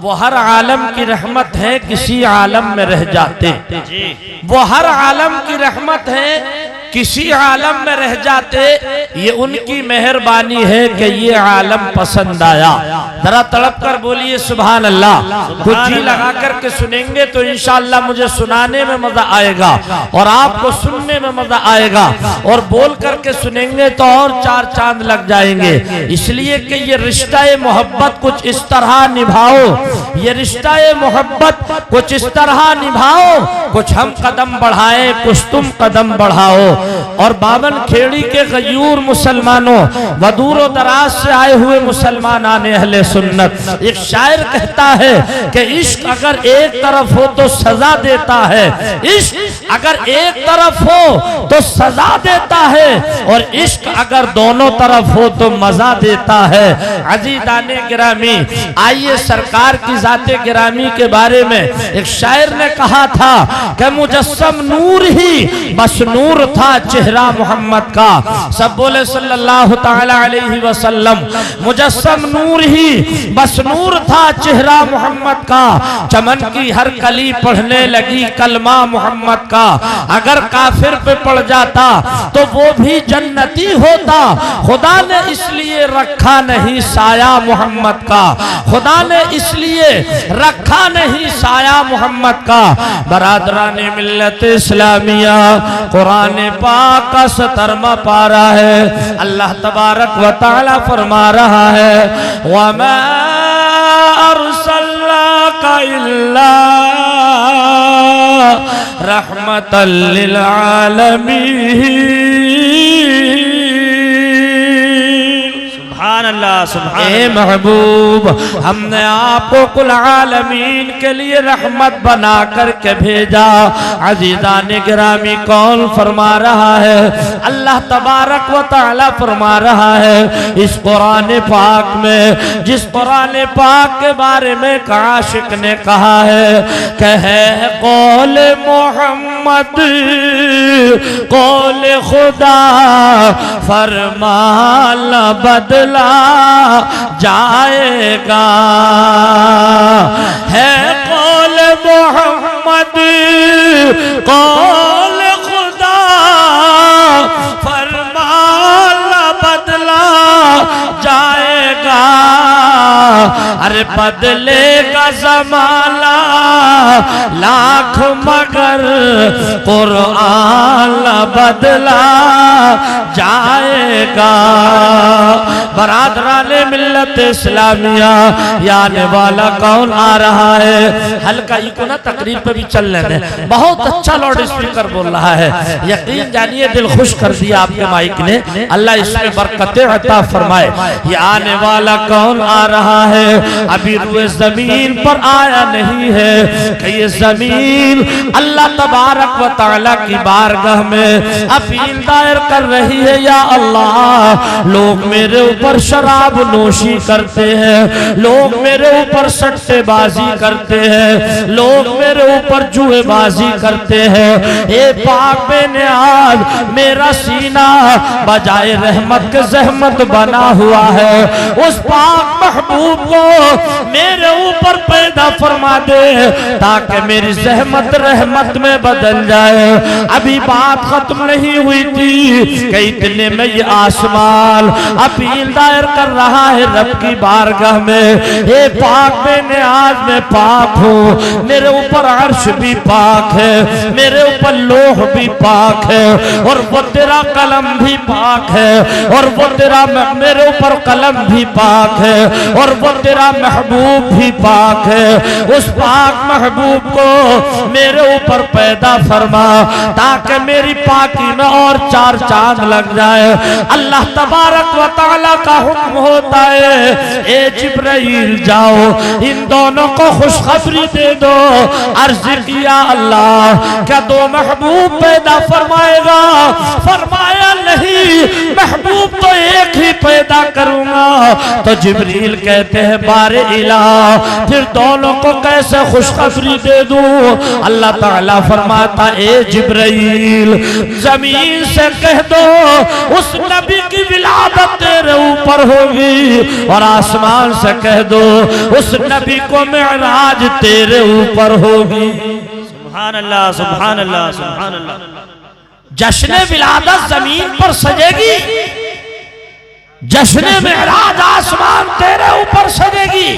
वो हर आलम की रहमत है, किसी आलम में रह जाते। वो हर आलम की रहमत है, किसी आलम में रह जाते। ये उनकी मेहरबानी है कि ये आलम पसंद आया। जरा तड़प कर बोलिए सुभान अल्लाह। कुछ जी लगा करके सुनेंगे तो इंशाअल्लाह मुझे सुनाने में मजा आएगा और आपको सुनने में मजा आएगा, और बोल करके सुनेंगे तो और चार चांद लग जाएंगे। इसलिए कि ये रिश्ता मोहब्बत कुछ इस तरह निभाओ, ये रिश्ता मोहब्बत कुछ इस तरह निभाओ, कुछ हम कदम बढ़ाएं, कुछ तुम कदम बढ़ाओ। और बावन खेड़ी के गयूर मुसलमानों, वदूर दराज से आए हुए मुसलमान आने अहले सुन्नत, एक शायर कहता है कि इश्क अगर एक तरफ हो तो सजा देता है, इश्क अगर एक तरफ हो तो सजा देता है, और इश्क अगर दोनों तरफ हो तो मजा देता है। अजीज़ाने गिरामी, आइए सरकार की जाते गिरामी के बारे में एक शायर ने कहा था कि मुजस्सम नूर ही बस नूर था चेहरा मोहम्मद का। सब बोले सल्लल्लाहु तआला अलैहि वसल्लम। मुजस्सम नूर ही बस नूर था चेहरा मोहम्मद का, चमन की हर कली पढ़ने लगी कलमा मोहम्मद का। अगर काफिर पे पड़ जाता तो वो भी जन्नती होता, खुदा ने इसलिए रखा नहीं साया मोहम्मद का, खुदा ने इसलिए रखा नहीं साया मोहम्मद का। बरादराने मिल्लत इस्लामिया, कुरान पाक का 17वां पारा है। अल्लाह तबारक व तआला फरमा रहा है, वमा अरसलनाका इल्ला रहमतल लिल आलमीन। ए महबूब, हमने आपको कुल आलमीन के लिए रहमत बना करके भेजा। अज़ीज़ाने गिरामी कौन फरमा रहा है? अल्लाह तबारक व तआला फरमा रहा है इस कुरान पाक में, जिस कुरान पाक के बारे में काशिक ने कहा है कहे कौल मोहम्मद कौल खुदा फरमान बदला जाएगा। है कौल मोहम्मद कौल खुदा फरमान बदला जाएगा। अरे बदलेगा ज़माना लाख मगर कुरान बदला जाएगा। बरादराने मिल्लत इस्लामिया, आने वाला कौन आ रहा है? हल्का ही को ना तकरीर पे भी चल रहे हैं, बहुत अच्छा लाउड स्पीकर बोल रहा है। यकीन जानिए दिल खुश कर दिया आपके माइक ने, अल्लाह इसमें बरकतें अता फरमाए। ये आने वाला कौन आ रहा है? अभी रुए जमीन पर आया नहीं है कि ये जमीन अल्लाह तबारक व तआला की बारगाह में अपील दायर कर रही है, या अल्लाह लोग मेरे ऊपर शराब नोशी करते हैं, लोग मेरे ऊपर सट्टेबाजी करते हैं, लोग मेरे ऊपर जुएबाजी करते हैं। ए पाक बेनियाज, मेरा सीना बजाए रहमत के जहमत बना हुआ है। उस पाक महबूब को मेरे ऊपर पैदा फरमा दे ताकि मेरी जहमत रहमत में बदल जाए। अभी बात खत्म नहीं हुई थी कि इतने में ये आसमान अपील दायर कर रहा है रब की बारगाह में, हे पाक बेनियाज मैं पाक हूँ, मेरे ऊपर अर्श भी पाक है, मेरे ऊपर लोह भी पाक है, और वो तेरा कलम भी पाक है, और वो तेरा मेरे ऊपर कलम भी पाक है, और वो तेरा महबूब भी पाक है। उस पाक महबूब को मेरे ऊपर पैदा फरमा ताकि मेरी पाकी में और चार चांद लग जाए। अल्लाह तबारक व तआला का हुक्म होता है, ए जिब्राइल जाओ इन दोनों को खुशखबरी दे दो। अर्ज किया अल्लाह क्या दो महबूब पैदा फरमाएगा? फरमाया नहीं, महबूब तो एक ही पैदा करूंगा। तो जिब्रील कहते हैं बारे इला, फिर दोनों को कैसे खुशखबरी दे दूं। अल्लाह ताला फरमाता ए जिब्राइल जमीन से कह दो उस नबी की विलादत तेरे ऊपर होगी, और आसमान से कह दो उस नबी को मेराज तेरे ऊपर होगी। सुभान अल्लाह सुभान अल्लाह सुभान अल्लाह। जश्न विलादत जमीन पर सजेगी, जश्न मेराज आसमान तेरे ऊपर सजेगी।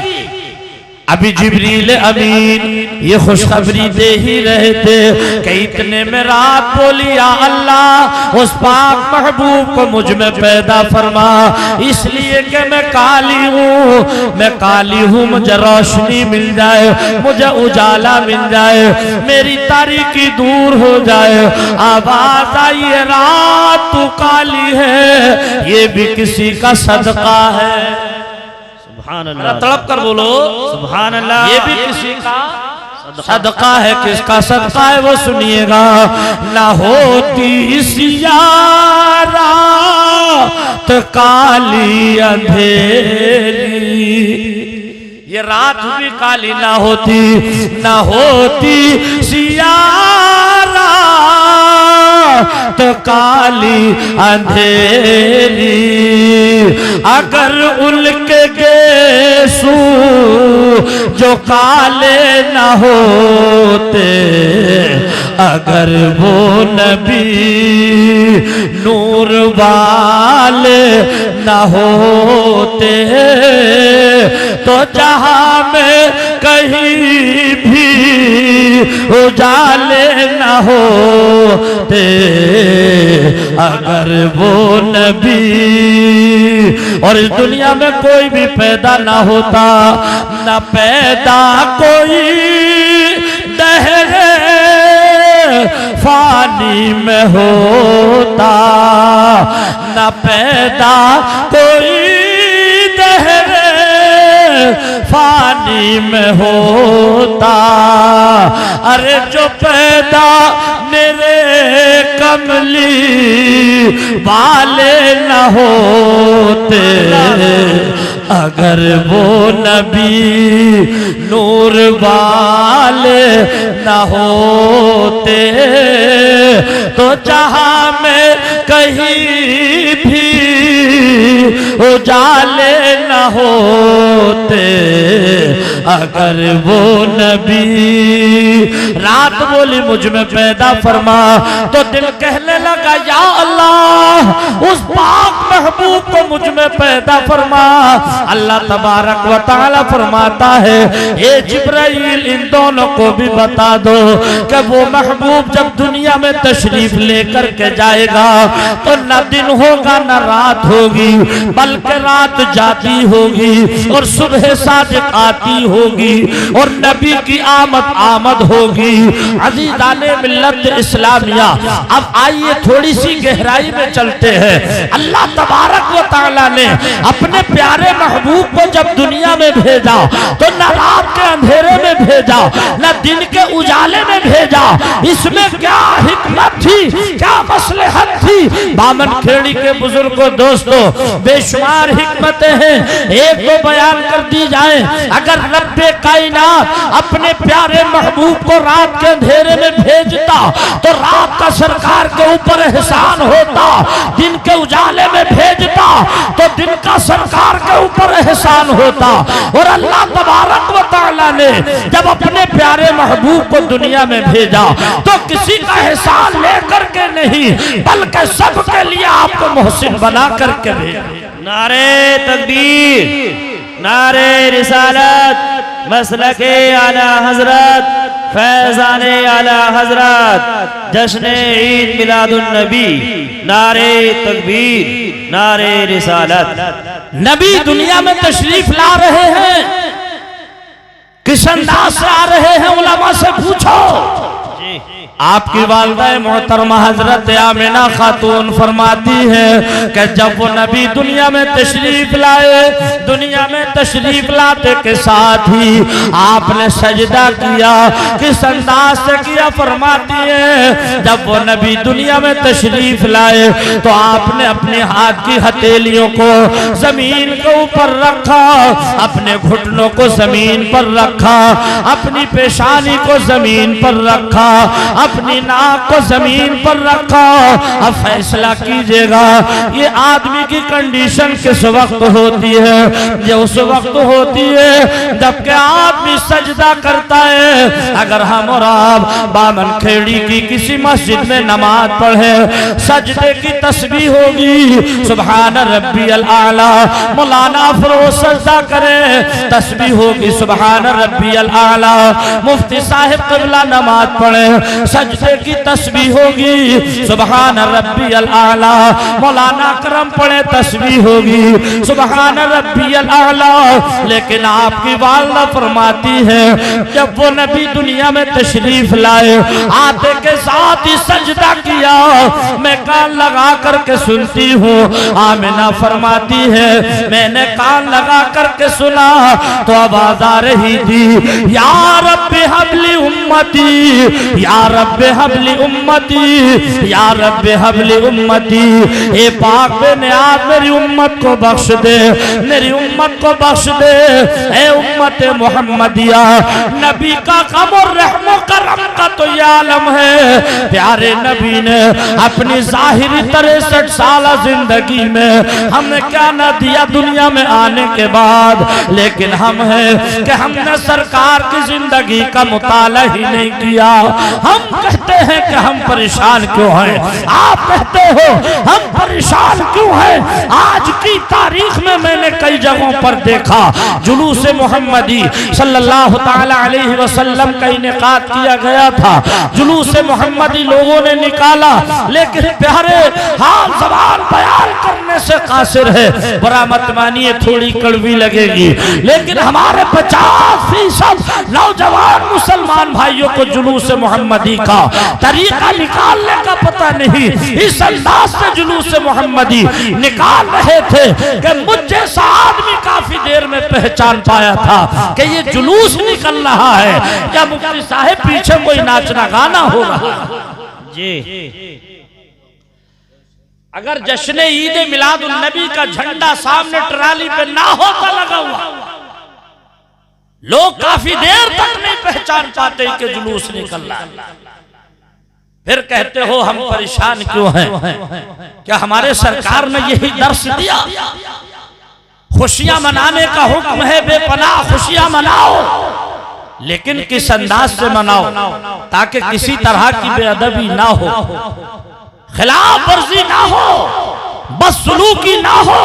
अभी जिब्रील अमीन ये खुशखबरी दे ही रहे थे कि इतने में रात बोली या अल्लाह उस पाक महबूब को मुझ में पैदा फरमा, इसलिए कि मैं काली हूँ, मैं काली हूँ, मुझे रोशनी मिल जाए, मुझे उजाला मिल जाए, मेरी तारीकी दूर हो जाए। आवाज आई रात तू काली है, ये भी किसी का सदका है। सुभान अल्लाह, तड़प कर बोलो सुभान अल्लाह। ये भी किसी का सदका है। किसका सदका है वो सुनिएगा। ना होती सियारा तो काली अंधेरी, ये रात भी काली ना होती, ना होती सियारा तो काली अंधेरी, अगर उनके गेसू जो काले न होते, अगर वो नबी नूर वाले न होते, तो जहां में कहीं भी उजाले न होते, अगर वो नबी, और इस दुनिया में कोई भी पैदा ना होता, न पैदा कोई दहरे फानी में होता, न पैदा कोई दहरे फानी में होता। अरे जो पैदा मेरे कमली वाले न होते, अगर वो नबी नूर वाले न होते, तो जहां में कहीं भी उजाले न होते, अगर वो नबी। रात बोली मुझ में पैदा फरमा, तो दिल कहने लगा या अल्लाह उस पाक महबूब को मुझ में पैदा फरमा। अल्लाह तबारक व तआला फरमाता है ए जिब्राइल इन दोनों को भी बता दो कि वो महबूब जब दुनिया में तशरीफ लेकर के जाएगा तो न दिन होगा न रात होगी, बल्कि रात जाती होगी और सुबह सादिक आती होगी, और नबी की आमद होगी। अज़ीज़ाने मिल्लत इस्लामिया, अब आइए थोड़ी सी गहराई में चलते हैं। अल्लाह तबारक व तआला ने अपने प्यारे महबूब को जब दुनिया में भेजा तो न रात के अंधेरे में भेजा, न दिन के उजाले में भेजा। इसमें क्या हिकमत थी, क्या मसलहत थी? बामन खेड़ी के बुजुर्गों दोस्तों, बेशुमार हिकमतें हैं, एक तो बयान कर दी जाए। अगर रब्बे कायनात अपने प्यारे महबूब को रात के अंधेरे में भेजता तो रात का सरकार के ऊपर एहसान होता, दिन के उजाले में भेजता तो दिन का सरकार के ऊपर एहसान होता। और अल्लाह तबारक व तआला ने जब अपने प्यारे महबूब को दुनिया में भेजा तो किसी का एहसान लेकर के नहीं, बल्कि सबके लिए आपको मोहसिन बना करके भेजा। नारे तकबीर, नारे रिसालत, मसलके आला हजरत, फैजाने आला हजरत, जश्न ईद मिलादुन नबी, नारे तकबीर, नारे रिसालत। नबी दुनिया में तशरीफ ला रहे हैं, किस अंदाज से आ रहे हैं उलमा से पूछो। आपकी वालिदा मोहतरमा हजरत आमिना खातून फरमाती है कि जब वो नबी दुनिया में तशरीफ लाए, दुनिया में तशरीफ लाते के साथ ही आपने सजदा किया। किस अंदाज से किया? फरमाती है जब वो नबी दुनिया में तशरीफ लाए तो आपने अपने हाथ की हथेलियों को जमीन के ऊपर रखा, अपने घुटनों को जमीन पर रखा, अपनी पेशानी को जमीन पर रखा, अपनी नाक को जमीन पर रखा। अब फैसला कीजिएगा ये आदमी की कंडीशन किस वक्त होती है? ये उस वक्त होती है जबकि आदमी सजदा करता है। अगर हम और आप बामन खेड़ी की किसी मस्जिद में नमाज पढ़े, सजदे की तस्बीह होगी सुभान रब्बियल आला, मौलाना फिरोज सजदा करे तस्बीह होगी सुभान रब्बियल आला, मुफ्ती साहिब क़िबला नमाज पढ़े सजदे की तस्बीह होगी सुभान रब्बियल आला, मौलाना करम पढ़े तस्बीह होगी सुभान रब्बियल आला। लेकिन आपकी वालिदा फरमाती है जब वो नबी दुनिया में तशरीफ लाए, आते के साथ ही सजदा किया। मैं कान लगा करके सुनती हूँ। आमिना फरमाती है मैंने कान लगा करके सुना तो आवाज आ रही थी या रब्बि हबली उम्मती, या रब्बि हबली उम्मती, या रब्बि हबली उम्मती। ए पाक बेनियाज मेरी उम्मत को बख्श दे, मेरी उम्मत को बख्श दे। ए उम्मत मोहम्मदिया, नबी का गम और रहमो करम का तो ये आलम है। प्यारे नबी ने अपनी जाहिरी 63 साल जिंदगी में हमें क्या न दिया दुनिया में आने के बाद, लेकिन हम हैं कि हमने सरकार की जिंदगी का मुताला ही नहीं किया। हम कहते हैं कि हम परेशान क्यों हैं, आप कहते हो हम परेशान क्यों हैं। आज की तारीख में मैंने कई जगहों पर देखा जुलूस मोहम्मदी सल्लल्लाहु ताला अलैहि वसल्लम का इनेकाद किया गया था, जुलूस मोहम्मदी लोगों ने निकाला, लेकिन प्यारे हाल ज़बान बयान करने से कासिर है। बुरा मत मानिए, थोड़ी कड़वी लगेगी, लेकिन हमारे 50% नौजवान मुसलमान भाइयों को जुलूस मोहम्मदी का तरीका निकालने का पता नहीं। इस अंदाज से जुलूस मोहम्मदी निकाल रहे थे कि मुझ जैसा आदमी काफी देर में पहचान पाया था कि ये जुलूस निकल रहा है या मुफ्ती साहब पीछे कोई नाचना गाना हो रहा है। जी अगर जश्न ईद मिलादुन नबी का झंडा सामने ट्राली पे ना होता लगा हुआ, लोग काफी देर तक नहीं पहचान पाते कि जुलूस निकल रहा है। फिर कहते हो हम परेशान क्यों हैं? क्या हमारे सरकार ने यही दर्श दिया? खुशियां मनाने का हुक्म है, बेपनाह खुशियां मनाओ, लेकिन किस अंदाज से मनाओ ताकि किसी तरह की बेअदबी ना हो, खिलाफ वर्जी ना हो, बदसलूकी ना हो।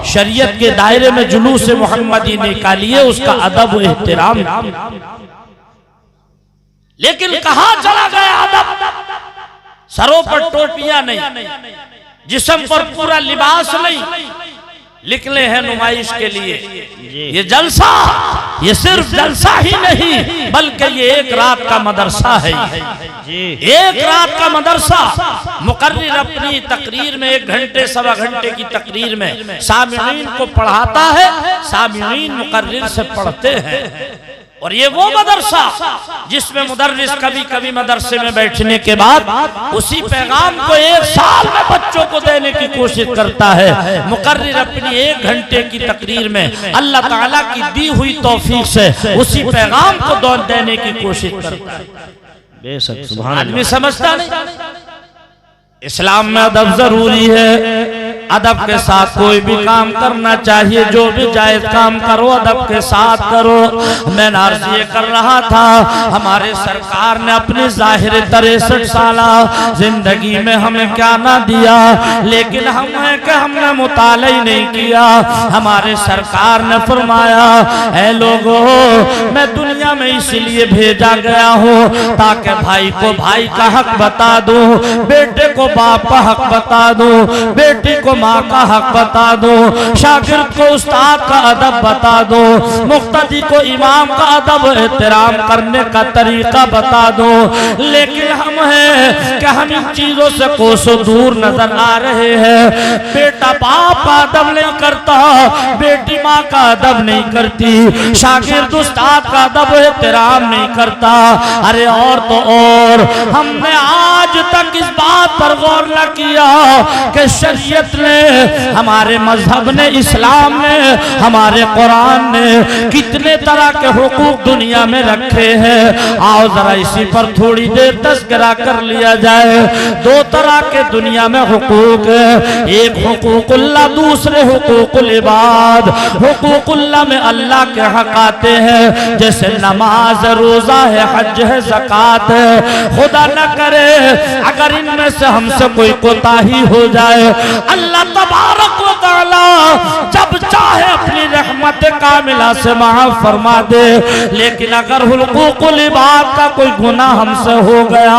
शरीयत के दायरे में जुलूस मोहम्मदी निकालिए, उसका अदब व एहतराम। लेकिन कहां चला गया अदब? सरों पर टोपियां नहीं, जिस्म पर पूरा लिबास नहीं, निकले हैं नुमाइश के लिए। ये जलसा, ये सिर्फ जलसा ही नहीं बल्कि ये एक रात का मदरसा है। एक रात का मदरसा। मुकर्रिर अपनी तकरीर में 1 घंटे सवा घंटे की तकरीर में सामिईन को पढ़ाता है, सामिईन मुकर्रिर से पढ़ते हैं। और ये वो मदरसा जिसमें मुदर्रिस कभी कभी मदरसे में बैठने के बाद उसी पैगाम को 1 साल में बच्चों को देने की कोशिश करता है। मुकर्रिर अपनी 1 घंटे की तकरीर में अल्लाह ताला की दी हुई तौफीक से उसी पैगाम को देने की कोशिश करता है। बेशक सुभान अल्लाह। आदमी समझता नहीं इस्लाम में अदब जरूरी है। अदब के साथ कोई भी काम करना चाहिए, जो भी जायज काम करो अदब के साथ करो। मैं अर्ज ये कर रहा था, हमारे सरकार ने अपनी जाहिर 63 साला जिंदगी में हमें क्या ना दिया, लेकिन हमने मुताला ही नहीं किया। हमारे सरकार ने फरमाया, ऐ लोगों, मैं दुनिया में इसलिए भेजा गया हूँ ताकि भाई को भाई का हक बता दूं, बेटे को बाप का हक बता दूं, बेटी को माँ का हक बता दो, शागिर्द को उस्ताद का अदब बता दो, मुक्तदी को इमाम का अदब एहतराम करने का तरीका बता दो। लेकिन हम हैं कि हम इन चीजों से कोसों दूर नजर आ रहे हैं। बेटा बाप का अदब नहीं करता, बेटी माँ का अदब नहीं करती, शागिर्द उस्ताद का अदब एहतराम नहीं करता। अरे और तो और हमने आज तक इस बात पर गौर न किया कि शरीयत ने, हमारे मजहब ने, इस्लाम ने, हमारे कुरान ने कितने तरह के हुकूक दुनिया में रखे हैं। आओ जरा इसी पर थोड़ी देर तज़किरा कर लिया जाए। दो तरह के दुनिया में हुकूक है, एक हुकूकुल्लाह, दूसरे हुकूकुल इबाद। हुकूकुल्लाह में अल्लाह के हक आते हैं, जैसे नमाज, रोजा है, हज है, ज़कात है। खुदा न करे अगर इनमें से हमसे कोई कोताही हो जाए, अल्लाह तबारक व तआला जब चाहे अपनी रहमत कामिला से माफ फरमा दे। लेकिन अगर हुकूकुल इबाद का कोई गुनाह हमसे हो गया,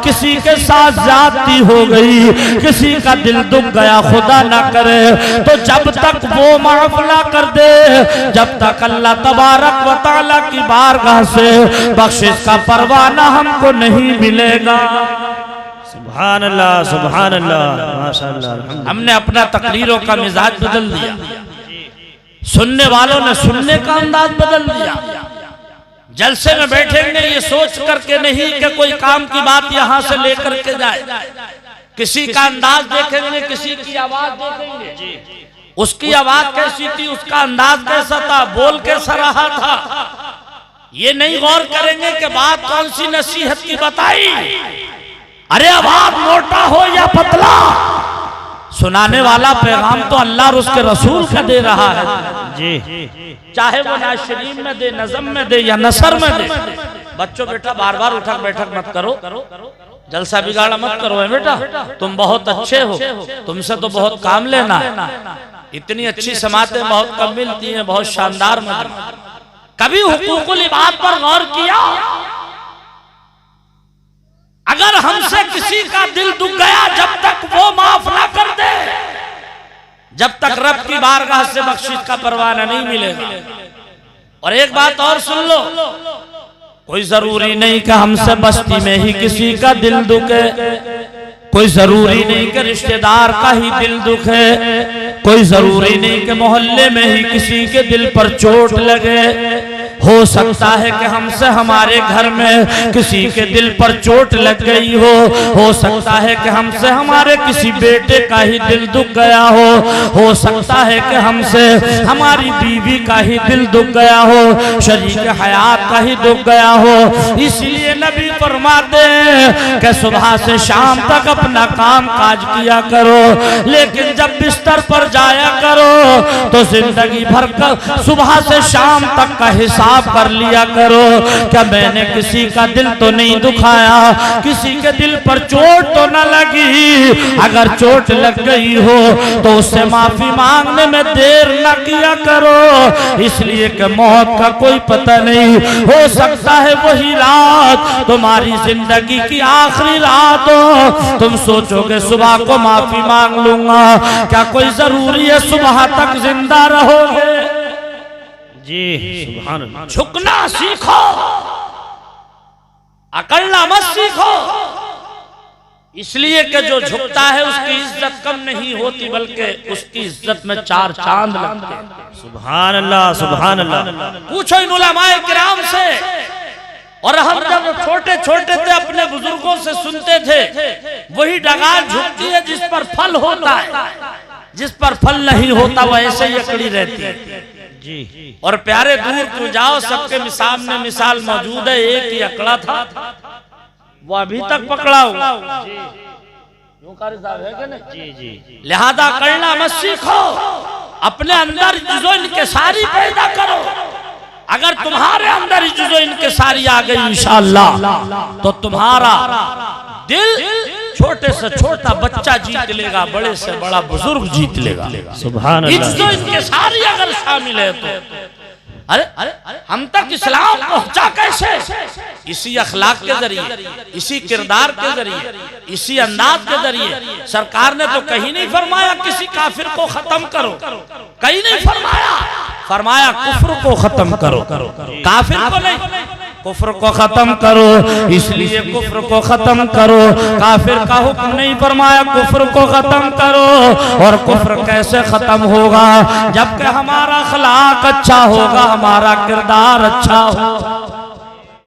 किसी के साथ ज्यादती हो गई, किसी का दिल दुख गया, खुदा ना करे, तो जब तक वो माफ ना कर दे, जब तक अल्लाह तबारक व तआला की बारगाह से बख्शिश का परवाना हमको नहीं मिलेगा। सुभान अल्लाह, सुभान अल्लाह, माशाअल्लाह। हमने अपना तकरीरों का मिजाज बदल दिया, सुनने वालों ने सुनने का अंदाज बदल दिया। जलसे में बैठेंगे ये सोच करके नहीं कि कोई काम की बात यहां से लेकर के जाए, किसी का अंदाज देखेंगे, किसी की आवाज देखेंगे, उसकी आवाज कैसी थी, उसका अंदाज कैसा था, बोल कैसा रहा था, ये नहीं गौर करेंगे कि बात कौन सी नसीहत की बताई। अरे आवाज मोटा हो या पतला, सुनाने वाला पैगाम तो अल्लाह और उसके रसूल का दे रहा है जी, चाहे वो नाशरीन में दे, नज़म में दे या नसर में दे। बच्चों बेटा बार बार उठक बैठक मत करो, जलसा बिगाड़ा मत करो। है बेटा, तुम बहुत अच्छे हो, तुमसे तो बहुत काम लेना है। इतनी अच्छी समातें बहुत कम मिलती हैं, बहुत शानदार मजमा। कभी हुकूकुल इबाद पर गौर किया? अगर हमसे किसी का दिल दुख गया, जब तक वो माफ ना कर दे, जब तक रब की बारगाह से बख्शिश का परवाना नहीं मिलेगा। और एक बात और सुन लो, कोई जरूरी नहीं कि हमसे बस्ती में ही किसी का दिल दुखे, कोई जरूरी नहीं कि रिश्तेदार का ही दिल दुखे, कोई जरूरी नहीं कि मोहल्ले में ही किसी के दिल पर चोट लगे। हो सकता है कि हमसे हमारे घर में किसी के दिल पर चोट लग गई हो सकता है कि हमसे हमारे किसी बेटे का ही दिल दुख गया हो सकता है कि हमसे हमारी बीवी का ही दिल दुख गया हो, शरीक हयात का ही दुख गया हो। इसलिए नबी फरमाते हैं कि सुबह से शाम तक अपना काम काज किया करो, लेकिन जब बिस्तर पर जाया करो तो जिंदगी भर का सुबह से शाम तक का हिसाब कर लिया करो। क्या मैंने किसी का दिल तो नहीं दुखाया, किसी के दिल पर चोट तो न लगी? अगर चोट लग गई हो तो उससे माफी मांगने में देर न किया करो, इसलिए कि मौत का कोई पता नहीं, हो सकता है वही रात तुम्हारी जिंदगी की आखिरी रात हो। तुम सोचोगे सुबह को माफी मांग लूंगा, क्या कोई जरूरी है सुबह तक जिंदा रहोगे? जी सुभान अल्लाह। झुकना सीखो, अकड़ना मत सीखो, इसलिए कि जो झुकता है उसकी इज्जत कम नहीं होती, बल्कि उसकी इज्जत में चार चांद लगते हैं। सुभान अल्लाह, सुभान अल्लाह। पूछो इन उलमाए किराम से। और हम जब छोटे छोटे थे अपने बुजुर्गों से सुनते थे, वही डगार झुकती है जिस पर फल होता है, जिस पर फल नहीं होता वह ऐसे ही अकड़ी रहती है जी। और प्यारे दूर क्यों जाओ, सबके सामने मिसाल मौजूद है। एक ही अकड़ा था, वो अभी तक पकड़ा हुआ है। लिहाजा करना मत सीखो, अपने अंदर जुज़ो इनकिसारी पैदा करो। अगर तुम्हारे अंदर जुज़ो इनकिसारी आ गई इंशाअल्लाह, तो तुम्हारा दिल छोटे से छोटा बच्चा जीत लेगा, बड़े से बड़ा बुजुर्ग जीत लेगा। सुभान अल्लाह। इनकिसारी अगर शामिल है तो अरे हम तक इस्लाम पहुंचा कैसे? इसी अखलाक के जरिए, इसी किरदार के जरिए, इसी अंदाज के जरिए सरकार ने तो कहीं नहीं फरमाया किसी काफिर को खत्म करो, कहीं नहीं फरमाया, फरमाया कुफ्र को खत्म करो, काफिर को नहीं, कुफ्र को खत्म करो। इसलिए कुफ्र को खत्म करो, काफिर का हुक्म नहीं फरमाया कुफ्र को खत्म करो। और कुफ्र कैसे खत्म होगा? जबकि हमारा अखलाक अच्छा होगा, हमारा किरदार अच्छा होगा।